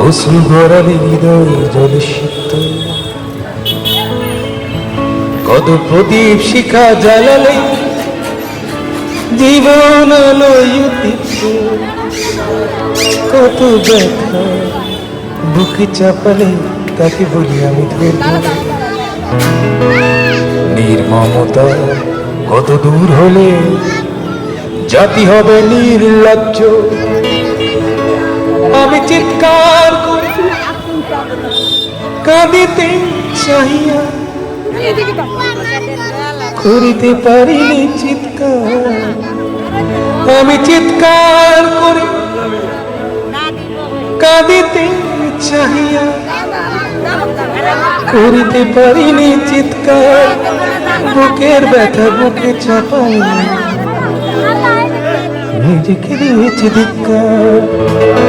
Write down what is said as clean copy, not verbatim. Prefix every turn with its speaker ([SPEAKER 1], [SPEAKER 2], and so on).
[SPEAKER 1] অশ্রু গড়ালে হৃদয় জলে সিক্ত, কত প্রদীপ শিখা জ্বালালে জীবন আলোয় উদ্দীপ্ত, কত ব্যথা বুকে চাপালে তাকে বলি আমি ধৈর্য। নির্মমতা কত দূর হলে জাতি হবে নির্লজ্জ, আমি চিৎকার করি কাঁদিতে চাহিয়া, করিতে পারিনি চিৎকার, আমি চিৎকার করি কাঁদিতে চাহিয়া, করিতে পারিনি চিৎকার, বুকের ব্যথা বুকে চাপাই নিজেকে দিয়েছি ধিক্কার।